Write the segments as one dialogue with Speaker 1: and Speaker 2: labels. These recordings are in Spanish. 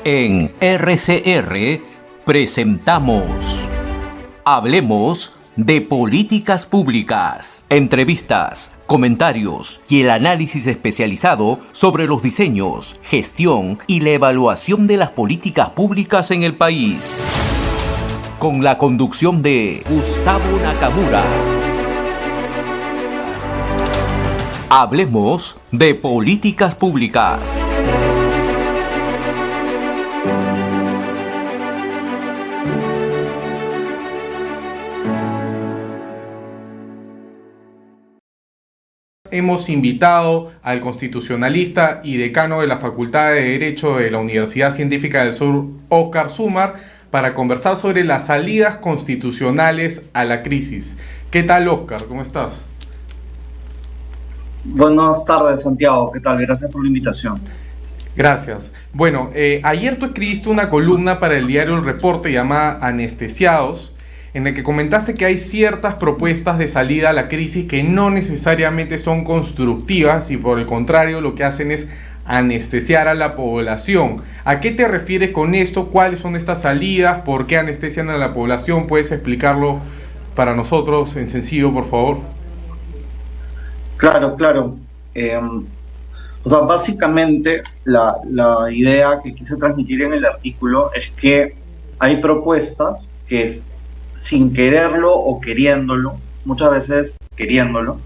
Speaker 1: En RCR presentamos Hablemos de Políticas Públicas. Entrevistas, comentarios y el análisis especializado sobre los diseños, gestión y la evaluación de las políticas públicas en el país. Con la conducción de Gustavo Nakamura. Hablemos de Políticas Públicas.
Speaker 2: Hemos invitado al constitucionalista y decano de la Facultad de Derecho de la Universidad Científica del Sur, Óscar Sumar, para conversar sobre las salidas constitucionales a la crisis. ¿Qué tal, Óscar? ¿Cómo estás?
Speaker 3: Buenas tardes, Santiago. ¿Qué tal? Gracias por la invitación.
Speaker 2: Gracias. Bueno, ayer tú escribiste una columna para el diario El Reporte llamada Anestesiados, en el que comentaste que hay ciertas propuestas de salida a la crisis que no necesariamente son constructivas y por el contrario lo que hacen es anestesiar a la población. ¿A qué te refieres con esto? ¿Cuáles son estas salidas? ¿Por qué anestesian a la población? ¿Puedes explicarlo para nosotros en sencillo, por favor?
Speaker 3: Claro. Básicamente la idea que quise transmitir en el artículo es que hay propuestas que sin quererlo o queriéndolo, muchas veces queriéndolo,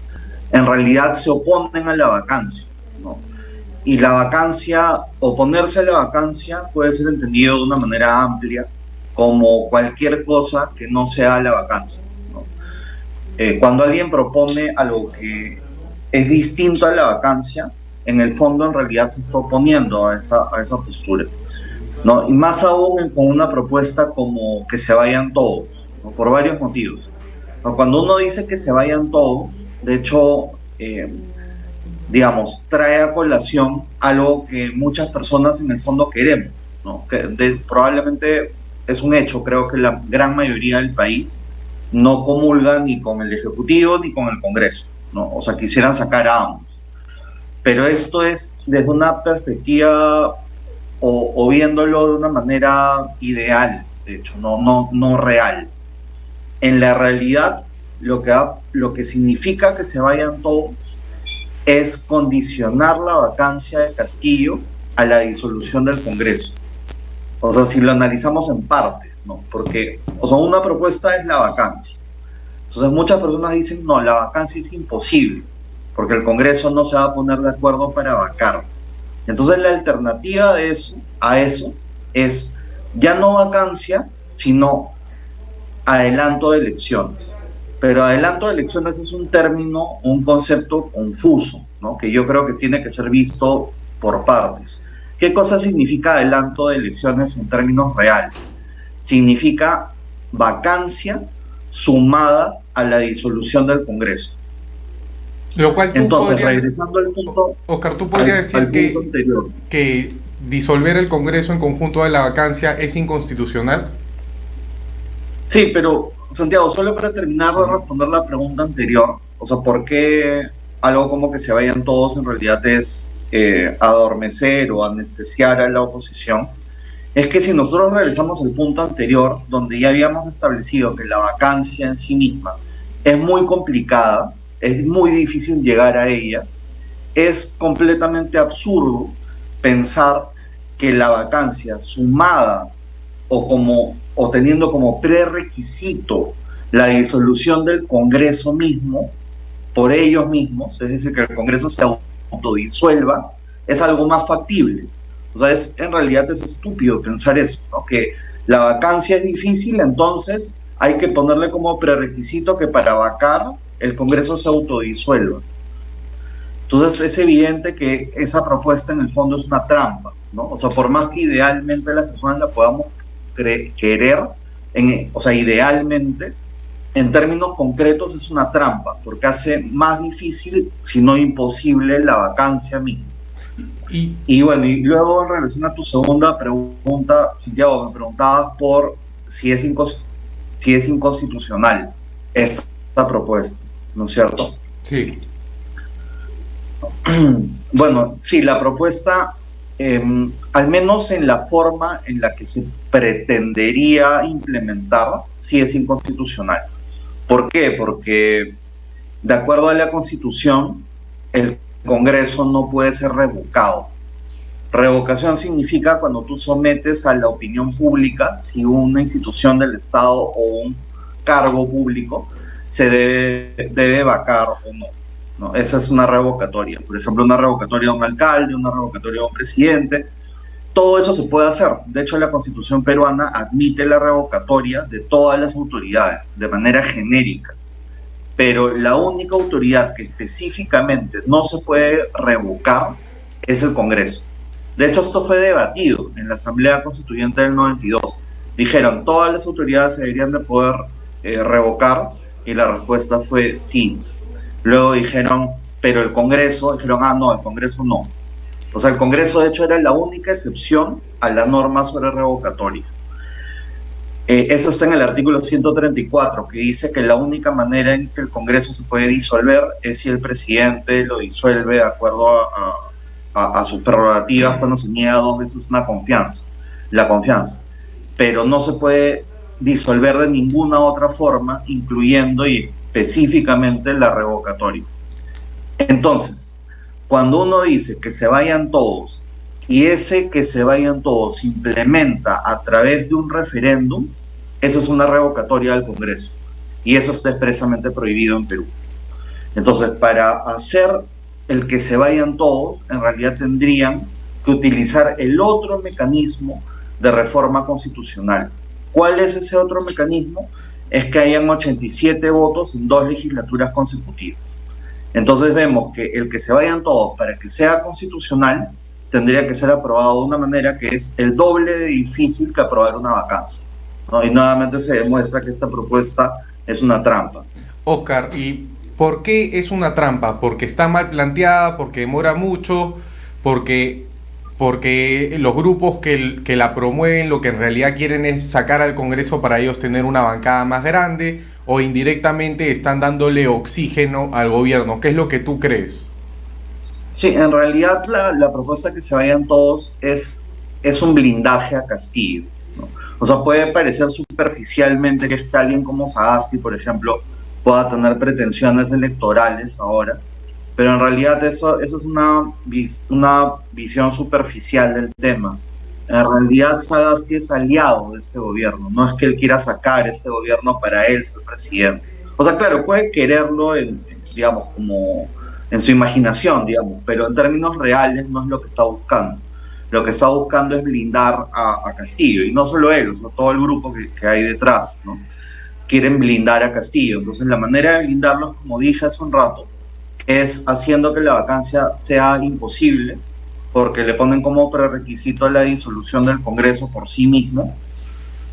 Speaker 3: en realidad se oponen a la vacancia, ¿no? Y la vacancia, oponerse a la vacancia puede ser entendido de una manera amplia como cualquier cosa que no sea la vacancia, ¿no? Cuando alguien propone algo que es distinto a la vacancia, en el fondo en realidad se está oponiendo a esa postura, ¿no? Y más aún con una propuesta como que se vayan todos, ¿no? Por varios motivos, ¿no? Cuando uno dice que se vayan todos, de hecho, trae a colación algo que muchas personas en el fondo queremos, ¿no? Probablemente es un hecho, creo que la gran mayoría del país no comulga ni con el Ejecutivo ni con el Congreso, ¿no? O sea, quisieran sacar a ambos. Pero esto es desde una perspectiva o viéndolo de una manera ideal, de hecho, no real. En la realidad, lo que significa que se vayan todos es condicionar la vacancia de Castillo a la disolución del Congreso. O sea, si lo analizamos en parte, ¿no? Porque, una propuesta es la vacancia. Entonces, muchas personas dicen, no, la vacancia es imposible, porque el Congreso no se va a poner de acuerdo para vacar. Entonces, la alternativa a eso es ya no vacancia, sino adelanto de elecciones. Pero adelanto de elecciones es un término, un concepto confuso, ¿no? Que yo creo que tiene que ser visto por partes. ¿Qué cosa significa adelanto de elecciones en términos reales? Significa vacancia sumada a la disolución del Congreso.
Speaker 2: Lo cual
Speaker 3: entonces, regresando al punto...
Speaker 2: Óscar, ¿tú podrías decir que disolver el Congreso en conjunto de la vacancia es inconstitucional?
Speaker 3: Sí, pero, Santiago, solo para terminar de responder la pregunta anterior, ¿por qué algo como que se vayan todos en realidad es adormecer o anestesiar a la oposición? Es que si nosotros regresamos al punto anterior, donde ya habíamos establecido que la vacancia en sí misma es muy complicada, es muy difícil llegar a ella, es completamente absurdo pensar que la vacancia sumada o teniendo como prerequisito la disolución del Congreso mismo, por ellos mismos, es decir, que el Congreso se autodisuelva, es algo más factible. En realidad es estúpido pensar eso, ¿no? Que la vacancia es difícil, entonces hay que ponerle como prerequisito que para vacar el Congreso se autodisuelva. Entonces es evidente que esa propuesta en el fondo es una trampa, ¿no? Por más que idealmente las personas la podamos querer, idealmente, en términos concretos es una trampa, porque hace más difícil, si no imposible, la vacancia misma. Y luego en relación a tu segunda pregunta, Santiago, me preguntabas por si es inconstitucional esta propuesta, ¿no es cierto?
Speaker 2: Sí.
Speaker 3: Sí, la propuesta al menos en la forma en la que se pretendería implementar, sí es inconstitucional. ¿Por qué? Porque de acuerdo a la Constitución, el Congreso no puede ser revocado. Revocación significa cuando tú sometes a la opinión pública si una institución del Estado o un cargo público se debe vacar o no. ¿No? Esa es una revocatoria. Por ejemplo, una revocatoria de un alcalde, una revocatoria de un presidente. Todo eso se puede hacer. De hecho, la Constitución peruana admite la revocatoria de todas las autoridades de manera genérica. Pero la única autoridad que específicamente no se puede revocar es el Congreso. De hecho, esto fue debatido en la Asamblea Constituyente del 92. Dijeron, todas las autoridades se deberían de poder revocar, y la respuesta fue sí. Luego dijeron, pero el Congreso, dijeron, no, el Congreso no. O sea, el Congreso de hecho era la única excepción a la norma sobre revocatoria. Eso está en el artículo 134, que dice que la única manera en que el Congreso se puede disolver es si el presidente lo disuelve de acuerdo a sus prerrogativas cuando se niega 2 veces la confianza. Pero no se puede disolver de ninguna otra forma, incluyendo y específicamente la revocatoria. Entonces, cuando uno dice que se vayan todos, y ese que se vayan todos se implementa a través de un referéndum, eso es una revocatoria del Congreso. Y eso está expresamente prohibido en Perú. Entonces, para hacer el que se vayan todos, en realidad tendrían que utilizar el otro mecanismo de reforma constitucional. ¿Cuál es ese otro mecanismo? Es que hayan 87 votos en 2 legislaturas consecutivas. Entonces vemos que el que se vayan todos, para que sea constitucional, tendría que ser aprobado de una manera que es el doble de difícil que aprobar una vacancia, ¿no? Y nuevamente se demuestra que esta propuesta es una trampa.
Speaker 2: Oscar, ¿y por qué es una trampa? ¿Porque está mal planteada? ¿Porque demora mucho? ¿Porque los grupos que la promueven lo que en realidad quieren es sacar al Congreso para ellos tener una bancada más grande? ¿O indirectamente están dándole oxígeno al gobierno? ¿Qué es lo que tú crees?
Speaker 3: Sí, en realidad la propuesta que se vayan todos es un blindaje a Castillo, ¿no? O sea, puede parecer superficialmente que alguien como Sagasti, por ejemplo, pueda tener pretensiones electorales ahora, pero en realidad eso es una visión superficial del tema. En realidad Sagasti es aliado de este gobierno, no es que él quiera sacar este gobierno para él ser presidente. O sea, claro, puede quererlo digamos, como en su imaginación, digamos, pero en términos reales no es lo que está buscando. Lo que está buscando es blindar a Castillo, y no solo él, o sea, todo el grupo que hay detrás, ¿no? Quieren blindar a Castillo. Entonces la manera de blindarlos, como dije hace un rato, es haciendo que la vacancia sea imposible, porque le ponen como prerequisito la disolución del Congreso por sí mismo,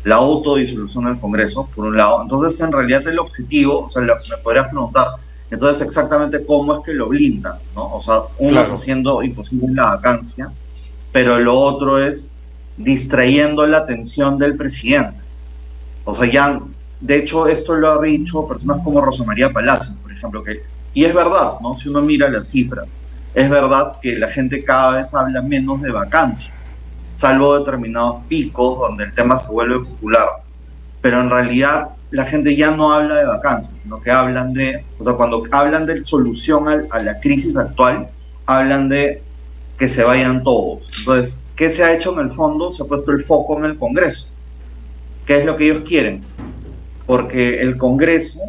Speaker 3: la autodisolución del Congreso, por un lado. Entonces, en realidad el objetivo, o sea, me podrías preguntar, entonces exactamente cómo es que lo blindan, ¿no? O sea, uno
Speaker 2: Claro.
Speaker 3: es haciendo imposible la vacancia, pero lo otro es distrayendo la atención del presidente. O sea, ya, de hecho, esto lo ha dicho personas como Rosa María Palacios, por ejemplo, y es verdad, ¿no? Si uno mira las cifras, es verdad que la gente cada vez habla menos de vacancia, salvo determinados picos donde el tema se vuelve popular. Pero en realidad la gente ya no habla de vacancias, sino que hablan o sea, cuando hablan de solución a la crisis actual, hablan de que se vayan todos. Entonces, ¿qué se ha hecho en el fondo? Se ha puesto el foco en el Congreso. ¿Qué es lo que ellos quieren? Porque el Congreso,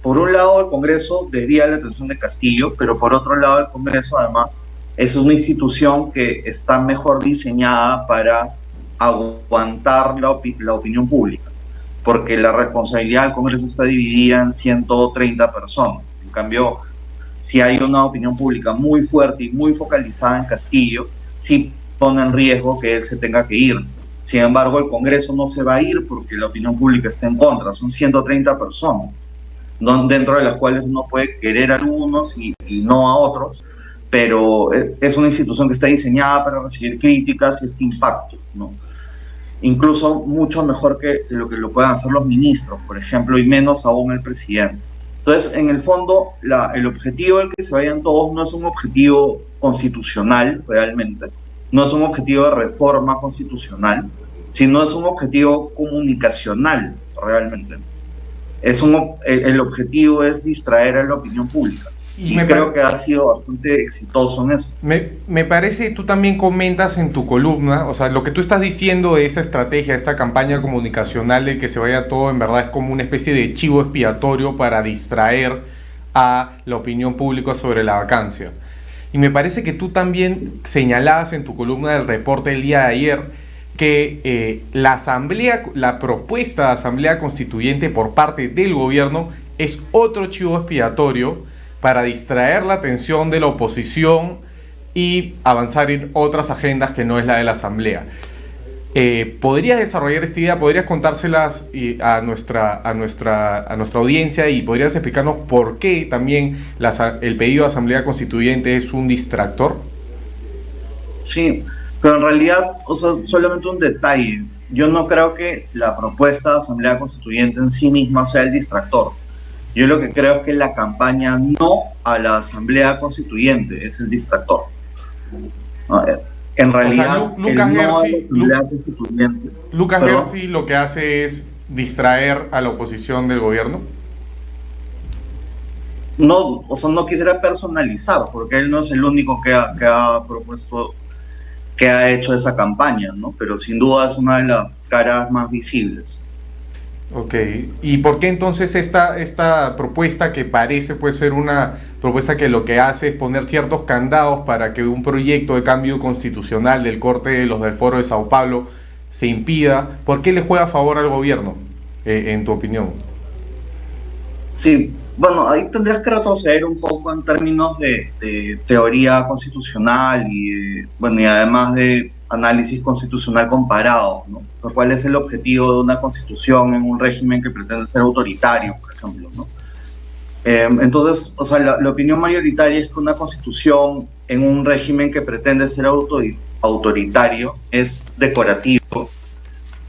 Speaker 3: por un lado el Congreso desvía la atención de Castillo, pero por otro lado el Congreso además es una institución que está mejor diseñada para aguantar la opinión pública, porque la responsabilidad del Congreso está dividida en 130 personas. En cambio, si hay una opinión pública muy fuerte y muy focalizada en Castillo, sí pone en riesgo que él se tenga que ir. Sin embargo, el Congreso no se va a ir porque la opinión pública está en contra. Son 130 personas, dentro de las cuales uno puede querer a algunos y no a otros, pero es una institución que está diseñada para recibir críticas y este impacto, ¿no? Incluso mucho mejor que lo puedan hacer los ministros, por ejemplo, y menos aún el presidente. Entonces, en el fondo, el objetivo del que se vayan todos no es un objetivo constitucional realmente, no es un objetivo de reforma constitucional, sino es un objetivo comunicacional realmente. El objetivo es distraer a la opinión pública. Y creo que ha sido bastante exitoso en eso.
Speaker 2: Me parece, tú también comentas en tu columna, o sea, lo que tú estás diciendo de esa estrategia, esta campaña comunicacional de que se vaya todo, en verdad es como una especie de chivo expiatorio para distraer a la opinión pública sobre la vacancia. Y me parece que tú también señalabas en tu columna del reporte del día de ayer que la propuesta de asamblea constituyente por parte del gobierno es otro chivo expiatorio para distraer la atención de la oposición y avanzar en otras agendas que no es la de la asamblea. ¿Podrías desarrollar esta idea? ¿Podrías contárselas a nuestra audiencia y podrías explicarnos por qué también el pedido de asamblea constituyente es un distractor?
Speaker 3: Sí, pero en realidad, o sea, solamente un detalle. Yo no creo que la propuesta de asamblea constituyente en sí misma sea el distractor. Yo lo que creo es que la campaña no a la asamblea constituyente es el distractor. En realidad,
Speaker 2: Lucas Gersi lo que hace es distraer a la oposición del gobierno.
Speaker 3: No, o sea, no quisiera personalizar, porque él no es el único que ha propuesto, que ha hecho esa campaña, ¿no? Pero sin duda es una de las caras más visibles.
Speaker 2: Ok, ¿y por qué entonces esta propuesta que parece puede ser una propuesta que lo que hace es poner ciertos candados para que un proyecto de cambio constitucional del corte de los del Foro de Sao Paulo se impida? ¿Por qué le juega a favor al gobierno, en tu opinión?
Speaker 3: Sí, bueno, ahí tendrías que retroceder un poco en términos de teoría constitucional y además de análisis constitucional comparado, ¿no? O sea, ¿cuál es el objetivo de una constitución en un régimen que pretende ser autoritario, por ejemplo, ¿no? Entonces, o sea, la opinión mayoritaria es que una constitución en un régimen que pretende ser autoritario es decorativo.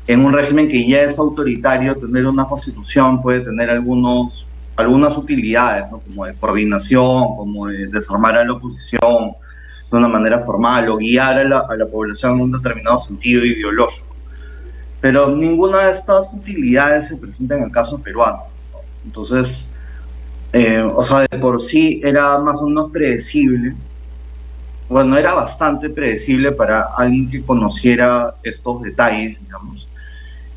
Speaker 3: En un régimen que ya es autoritario, tener una constitución puede tener algunas utilidades, ¿no? Como de coordinación, como de desarmar a la oposición de una manera formal o guiar a la población en un determinado sentido ideológico. Pero ninguna de estas utilidades se presenta en el caso peruano, ¿no? Entonces, o sea, de por sí era más o menos predecible, bueno, era bastante predecible para alguien que conociera estos detalles, digamos,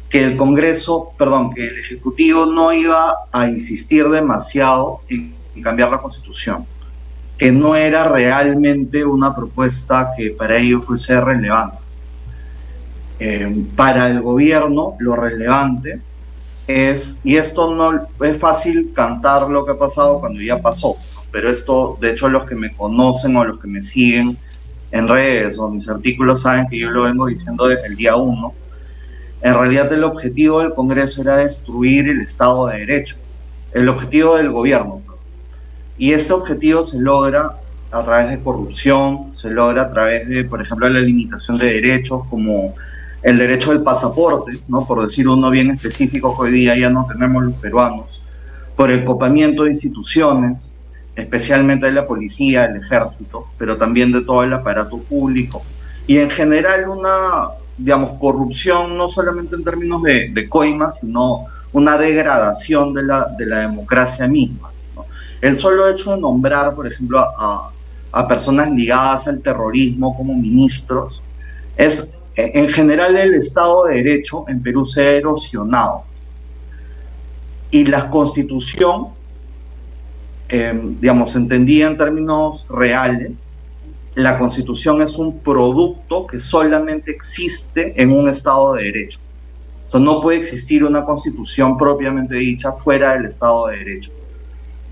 Speaker 3: que que el Ejecutivo no iba a insistir demasiado en cambiar la Constitución, que no era realmente una propuesta que para ellos fuese relevante. Para el gobierno lo relevante es, y esto no es fácil cantar lo que ha pasado cuando ya pasó, ¿no? Pero esto, de hecho, los que me conocen o los que me siguen en redes o mis artículos saben que yo lo vengo diciendo desde el día 1. En realidad el objetivo del Congreso era destruir el Estado de Derecho, el objetivo del gobierno. Y ese objetivo se logra a través de corrupción, se logra a través de, por ejemplo, la limitación de derechos como el derecho del pasaporte, ¿no? Por decir uno bien específico que hoy día ya no tenemos los peruanos, por el copamiento de instituciones, especialmente de la policía, el ejército, pero también de todo el aparato público, y en general una, digamos, corrupción no solamente en términos de coimas, sino una degradación de la democracia misma. El solo hecho de nombrar, por ejemplo, a personas ligadas al terrorismo como ministros, en general el Estado de Derecho en Perú se ha erosionado. Y la Constitución, digamos, entendida en términos reales, la Constitución es un producto que solamente existe en un Estado de Derecho. O sea, no puede existir una Constitución propiamente dicha fuera del Estado de Derecho.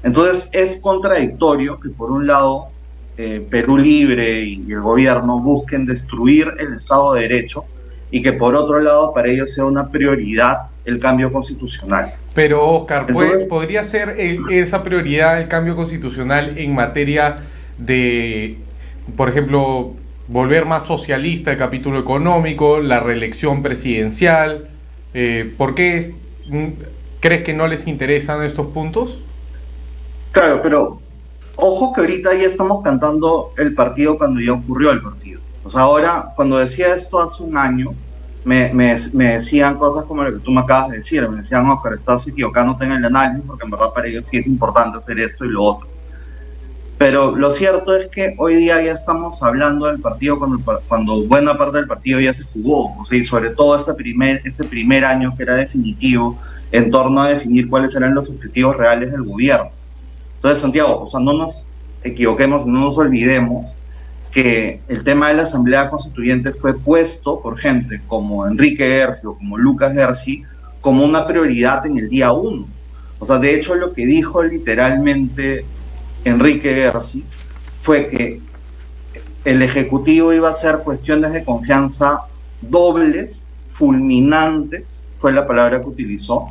Speaker 3: Entonces es contradictorio que por un lado Perú Libre y el gobierno busquen destruir el Estado de Derecho y que por otro lado para ellos sea una prioridad el cambio constitucional.
Speaker 2: Pero Oscar, ¿podría ser esa prioridad el cambio constitucional en materia de, por ejemplo, volver más socialista el capítulo económico, la reelección presidencial? ¿Por qué crees que no les interesan estos puntos?
Speaker 3: Claro, pero ojo que ahorita ya estamos cantando el partido cuando ya ocurrió el partido. O sea, ahora, cuando decía esto hace un año, me decían cosas como lo que tú me acabas de decir. Me decían, Oscar, estás equivocándote en el análisis, porque en verdad para ellos sí es importante hacer esto y lo otro. Pero lo cierto es que hoy día ya estamos hablando del partido cuando buena parte del partido ya se jugó. O sea, y sobre todo ese primer año que era definitivo en torno a definir cuáles eran los objetivos reales del gobierno. Entonces, Santiago, o sea, no nos equivoquemos, no nos olvidemos que el tema de la Asamblea Constituyente fue puesto por gente como Enrique Gersi o como Lucas Gersi como una prioridad en el día 1. O sea, de hecho, lo que dijo literalmente Enrique Gersi fue que el Ejecutivo iba a hacer cuestiones de confianza dobles, fulminantes, fue la palabra que utilizó,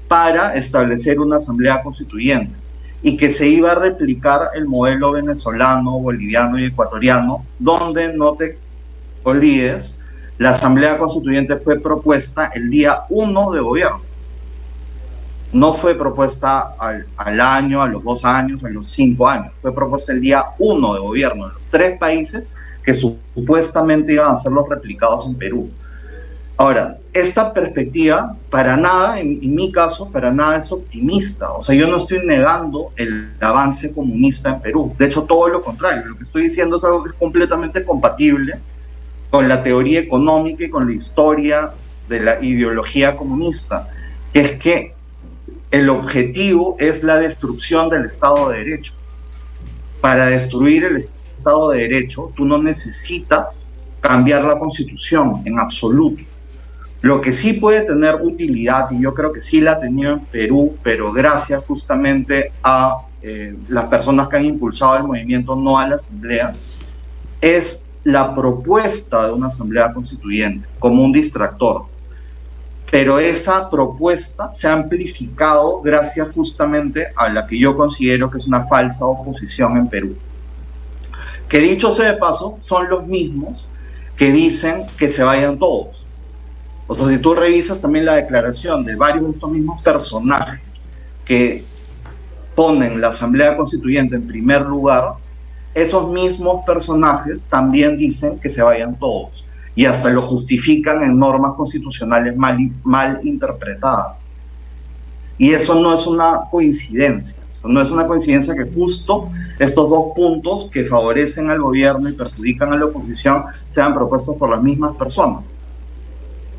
Speaker 3: para establecer una Asamblea Constituyente, y que se iba a replicar el modelo venezolano, boliviano y ecuatoriano, donde, no te olvides, la Asamblea Constituyente fue propuesta el día 1 de gobierno. No fue propuesta al año, a los 2 años, a los 5 años. Fue propuesta el día 1 de gobierno de los 3 países que supuestamente iban a ser los replicados en Perú. Ahora, esta perspectiva para nada, en mi caso, para nada es optimista. O sea, yo no estoy negando el avance comunista en Perú. De hecho, todo lo contrario. Lo que estoy diciendo es algo que es completamente compatible con la teoría económica y con la historia de la ideología comunista, que es que el objetivo es la destrucción del Estado de Derecho. Para destruir el Estado de Derecho, tú no necesitas cambiar la Constitución en absoluto. Lo que sí puede tener utilidad, y yo creo que sí la ha tenido en Perú, pero gracias justamente a las personas que han impulsado el movimiento No a la Asamblea, es la propuesta de una Asamblea Constituyente como un distractor. Pero esa propuesta se ha amplificado gracias justamente a la que yo considero que es una falsa oposición en Perú. Que dicho sea de paso, son los mismos que dicen que se vayan todos. O sea, si tú revisas también la declaración de varios de estos mismos personajes que ponen la Asamblea Constituyente en primer lugar, esos mismos personajes también dicen que se vayan todos. Y hasta lo justifican en normas constitucionales mal interpretadas. Y eso no es una coincidencia. No es una coincidencia que justo estos 2 puntos que favorecen al gobierno y perjudican a la oposición sean propuestos por las mismas personas.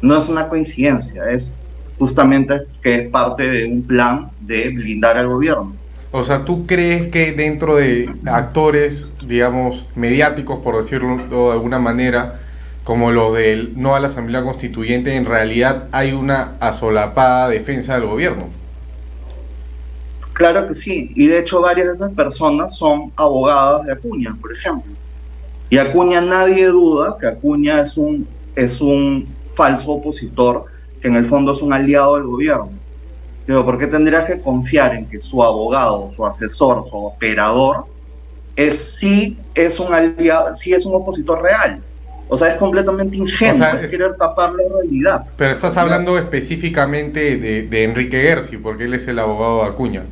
Speaker 3: No es una coincidencia, es justamente que es parte de un plan de blindar al gobierno.
Speaker 2: O sea, ¿tú crees que dentro de actores, digamos, mediáticos, por decirlo de alguna manera, como lo del no a la Asamblea Constituyente, en realidad hay una asolapada defensa del gobierno?
Speaker 3: Claro que sí, y de hecho varias de esas personas son abogadas de Acuña, por ejemplo. Y Acuña, nadie duda que Acuña es un falso opositor, que en el fondo es un aliado del gobierno. Pero ¿por qué tendría que confiar en que su abogado, su asesor, su operador, sí es un aliado, sí es un opositor real? O sea, es completamente ingenuo, o sea, es querer tapar la realidad.
Speaker 2: Pero estás hablando específicamente de Enrique Gersi, porque él es el abogado de Acuña.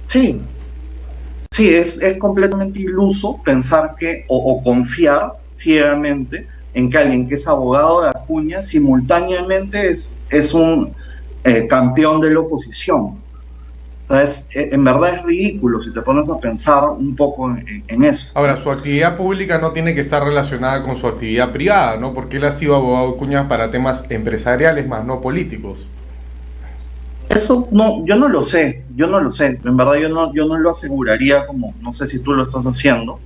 Speaker 3: Sí, es completamente iluso pensar que, o confiar ciegamente en que alguien que es abogado de Acuña simultáneamente es un campeón de la oposición. O sea, en verdad es ridículo si te pones a pensar un poco en eso.
Speaker 2: Ahora, su actividad pública no tiene que estar relacionada con su actividad privada, ¿no? Porque él ha sido abogado de Acuña para temas empresariales, más no políticos.
Speaker 3: Eso no, yo no lo sé. En verdad yo no lo aseguraría, como no sé si tú lo estás haciendo,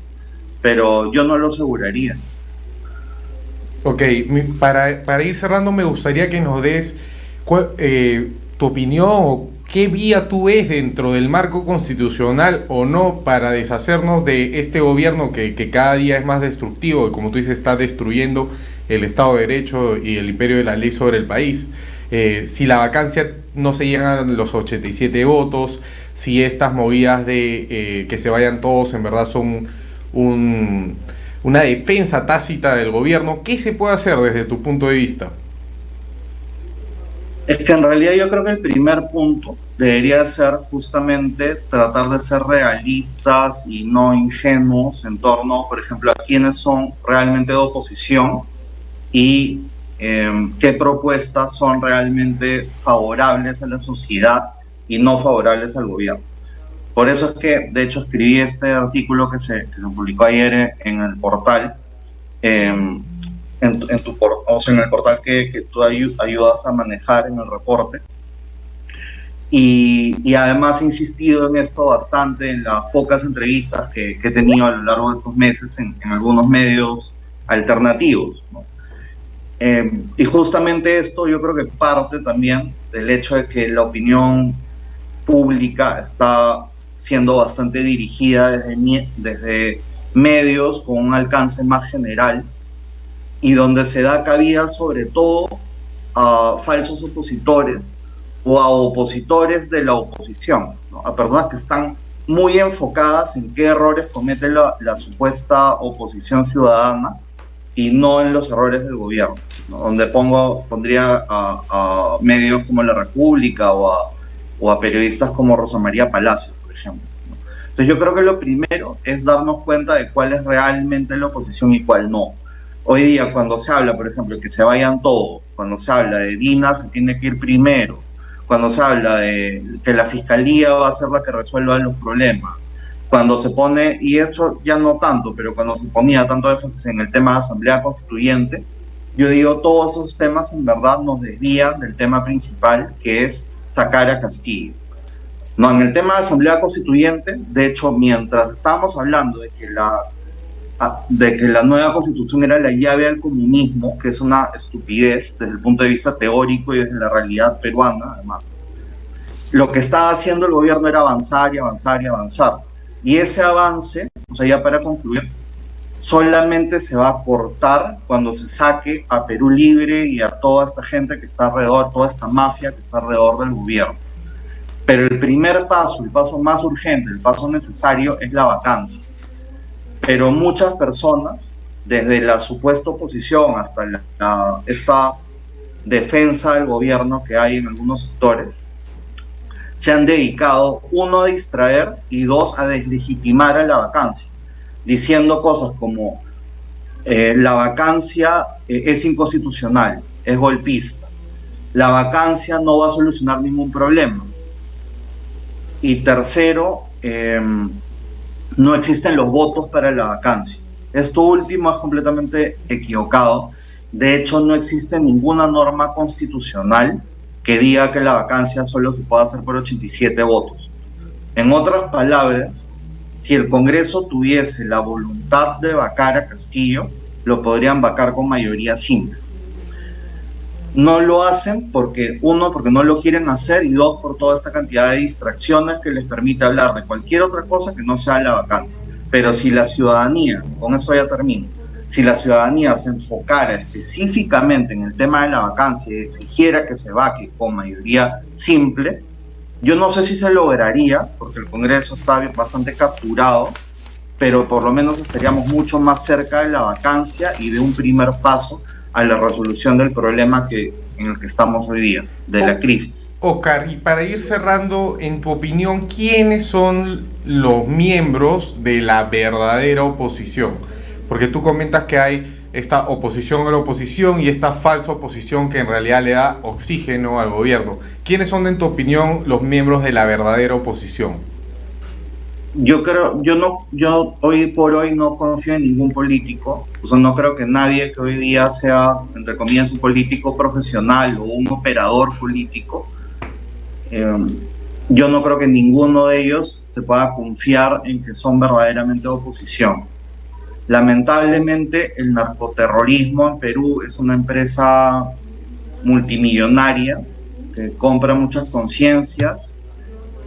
Speaker 3: pero yo no lo aseguraría.
Speaker 2: Ok, para ir cerrando me gustaría que nos des tu opinión o qué vía tú ves dentro del marco constitucional o no para deshacernos de este gobierno que cada día es más destructivo y, como tú dices, está destruyendo el Estado de Derecho y el imperio de la ley sobre el país. Si la vacancia no se llegan a los 87 votos, si estas movidas de que se vayan todos en verdad son una defensa tácita del gobierno, ¿qué se puede hacer desde tu punto de vista?
Speaker 3: Es que en realidad yo creo que el primer punto, debería ser justamente tratar de ser realistas y no ingenuos en torno, por ejemplo, a quiénes son realmente de oposición y qué propuestas son realmente favorables a la sociedad y no favorables al gobierno. Por eso es que, de hecho, escribí este artículo que se publicó ayer en el portal, en en el portal que tú ayudas a manejar en el reporte. Y además he insistido en esto bastante en las pocas entrevistas que he tenido a lo largo de estos meses en algunos medios alternativos, ¿no? Y justamente esto yo creo que parte también del hecho de que la opinión pública está siendo bastante dirigida desde medios con un alcance más general y donde se da cabida sobre todo a falsos opositores o a opositores de la oposición, ¿no? A personas que están muy enfocadas en qué errores comete la supuesta oposición ciudadana y no en los errores del gobierno, ¿no? Donde pondría a medios como La República o a periodistas como Rosa María Palacios, por ejemplo, ¿no? Entonces yo creo que lo primero es darnos cuenta de cuál es realmente la oposición y cuál no. Hoy día cuando se habla, por ejemplo, de que se vayan todos, cuando se habla de Dina se tiene que ir primero, cuando se habla de que la fiscalía va a ser la que resuelva los problemas, cuando se pone, y esto ya no tanto, pero cuando se ponía tanto énfasis en el tema de Asamblea Constituyente, yo digo, todos esos temas en verdad nos desvían del tema principal, que es sacar a Castillo. No, en el tema de Asamblea Constituyente, de hecho, mientras estábamos hablando de que la nueva constitución era la llave al comunismo, que es una estupidez desde el punto de vista teórico y desde la realidad peruana, además, lo que estaba haciendo el gobierno era avanzar y avanzar y avanzar. Y ese avance, o sea, ya para concluir, solamente se va a cortar cuando se saque a Perú Libre y a toda esta gente que está alrededor, toda esta mafia que está alrededor del gobierno. Pero el primer paso, el paso más urgente, el paso necesario es la vacancia. Pero muchas personas, desde la supuesta oposición hasta esta defensa del gobierno que hay en algunos sectores, se han dedicado, uno, a distraer y dos, a deslegitimar a la vacancia, diciendo cosas como la vacancia es inconstitucional, es golpista, la vacancia no va a solucionar ningún problema. Y tercero, no existen los votos para la vacancia. Esto último es completamente equivocado. De hecho, no existe ninguna norma constitucional que diga que la vacancia solo se puede hacer por 87 votos. En otras palabras, si el Congreso tuviese la voluntad de vacar a Castillo, lo podrían vacar con mayoría simple. No lo hacen porque, uno, porque no lo quieren hacer, y dos, por toda esta cantidad de distracciones que les permite hablar de cualquier otra cosa que no sea la vacancia. Pero si la ciudadanía, con eso ya termino, si la ciudadanía se enfocara específicamente en el tema de la vacancia y exigiera que se vaque con mayoría simple, yo no sé si se lograría, porque el Congreso está bastante capturado, pero por lo menos estaríamos mucho más cerca de la vacancia y de un primer paso a la resolución del problema en el que estamos hoy día, de la crisis.
Speaker 2: Oscar, y para ir cerrando, en tu opinión, ¿quiénes son los miembros de la verdadera oposición? Porque tú comentas que hay esta oposición a la oposición y esta falsa oposición que en realidad le da oxígeno al gobierno. ¿Quiénes son, en tu opinión, los miembros de la verdadera oposición?
Speaker 3: Yo hoy por hoy no confío en ningún político, o sea, no creo que nadie que hoy día sea, entre comillas, un político profesional o un operador político, yo no creo que ninguno de ellos se pueda confiar en que son verdaderamente oposición. Lamentablemente, el narcoterrorismo en Perú es una empresa multimillonaria que compra muchas conciencias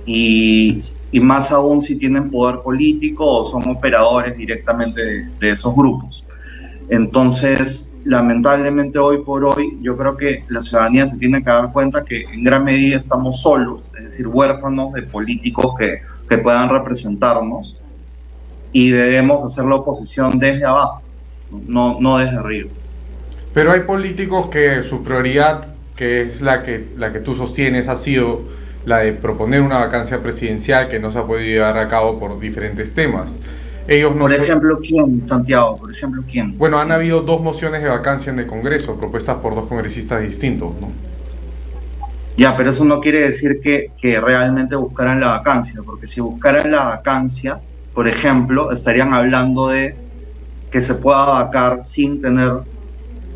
Speaker 3: y más aún si tienen poder político o son operadores directamente de esos grupos. Entonces, lamentablemente hoy por hoy, yo creo que la ciudadanía se tiene que dar cuenta que en gran medida estamos solos, es decir, huérfanos de políticos que puedan representarnos, y debemos hacer la oposición desde abajo, no desde arriba.
Speaker 2: Pero hay políticos que su prioridad, que es la que tú sostienes, ha sido la de proponer una vacancia presidencial que no se ha podido llevar a cabo por diferentes temas. Ellos no
Speaker 3: Por
Speaker 2: so-
Speaker 3: ejemplo, ¿quién, Santiago? Por ejemplo, ¿quién?
Speaker 2: Bueno, han habido dos mociones de vacancia en el Congreso, propuestas por dos congresistas distintos, ¿no?
Speaker 3: Ya, pero eso no quiere decir que realmente buscaran la vacancia, porque si buscaran la vacancia, por ejemplo, estarían hablando de que se pueda vacar sin tener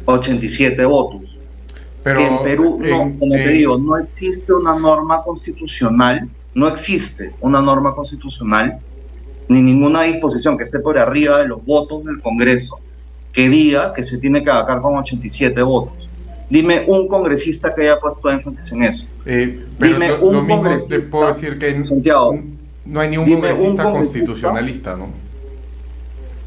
Speaker 3: 87 votos.
Speaker 2: Pero
Speaker 3: Que en Perú, no, como te
Speaker 2: en-
Speaker 3: digo, no existe una norma constitucional, no existe una norma constitucional, ni ninguna disposición que esté por arriba de los votos del Congreso que diga que se tiene que vacar con 87 votos. Dime un congresista que haya puesto énfasis en eso.
Speaker 2: pero
Speaker 3: Dime
Speaker 2: lo
Speaker 3: un
Speaker 2: mismo te
Speaker 3: congresista,
Speaker 2: puedo decir que
Speaker 3: Santiago,
Speaker 2: no hay ningún
Speaker 3: dime un
Speaker 2: congresista
Speaker 3: congresista.
Speaker 2: constitucionalista, ¿no?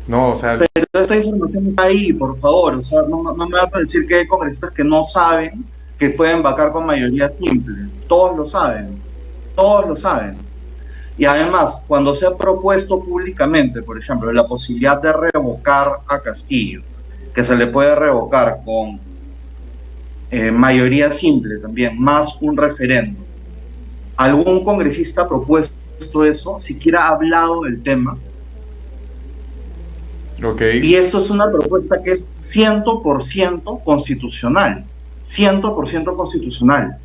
Speaker 2: No, o sea,
Speaker 3: Pero esta información está ahí, por favor. O sea, no me vas a decir que hay congresistas que no saben que pueden vacar con mayoría simple. Todos lo saben. Todos lo saben. Y además, cuando se ha propuesto públicamente, por ejemplo, la posibilidad de revocar a Castillo, que se le puede revocar con mayoría simple también, más un referéndum. ¿Algún congresista ha propuesto eso? ¿Siquiera ha hablado del tema?
Speaker 2: ok.
Speaker 3: Y esto es una propuesta que es 100% constitucional. 100% constitucional.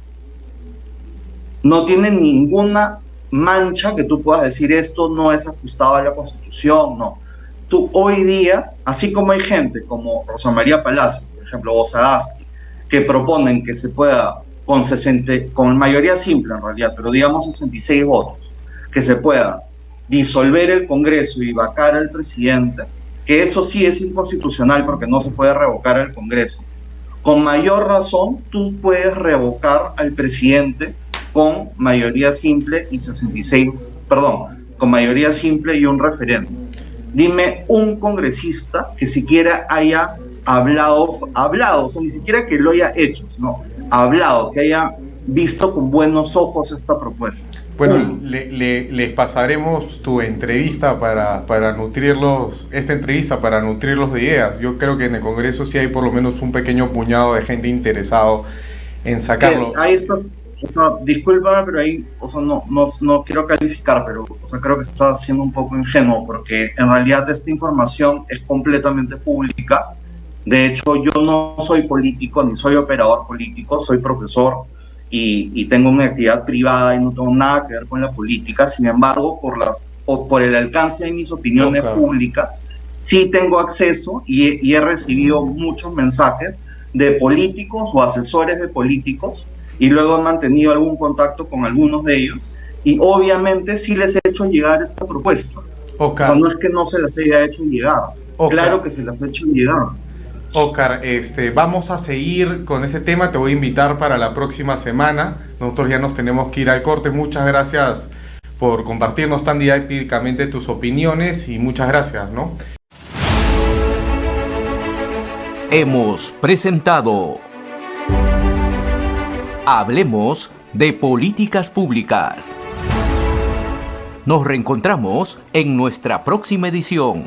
Speaker 3: No tiene ninguna mancha que tú puedas decir esto no es ajustado a la Constitución, no. Tú hoy día, así como hay gente como Rosa María Palacio, por ejemplo, o Sagasti, que proponen que se pueda con mayoría simple en realidad, pero digamos 66 votos, que se pueda disolver el Congreso y vacar al presidente, que eso sí es inconstitucional porque no se puede revocar al Congreso. Con mayor razón, tú puedes revocar al presidente con mayoría simple y 66, perdón, con mayoría simple y un referéndum. Dime un congresista que siquiera haya hablado, o sea, ni siquiera que lo haya hecho, no, hablado, que haya visto con buenos ojos esta propuesta.
Speaker 2: Bueno, les pasaremos tu entrevista para nutrirlos, esta entrevista para nutrirlos de ideas. Yo creo que en el Congreso sí hay por lo menos un pequeño puñado de gente interesado en sacarlo.
Speaker 3: Ahí estás, o sea, discúlpame, pero ahí, o sea, no quiero calificar, pero o sea, creo que estás siendo un poco ingenuo, porque en realidad esta información es completamente pública. De hecho, yo no soy político, ni soy operador político, soy profesor y tengo una actividad privada y no tengo nada que ver con la política. Sin embargo, por el alcance de mis opiniones públicas, sí tengo acceso y he recibido muchos mensajes de políticos o asesores de políticos, y luego he mantenido algún contacto con algunos de ellos, y obviamente sí les he hecho llegar esta propuesta.
Speaker 2: Oscar,
Speaker 3: o sea, no es que no se las haya hecho llegar, claro que se las he hecho llegar.
Speaker 2: Oscar, vamos a seguir con ese tema, te voy a invitar para la próxima semana, nosotros ya nos tenemos que ir al corte. Muchas gracias por compartirnos tan didácticamente tus opiniones y muchas gracias, ¿no?
Speaker 1: Hemos presentado Hablemos de Políticas Públicas. Nos reencontramos en nuestra próxima edición.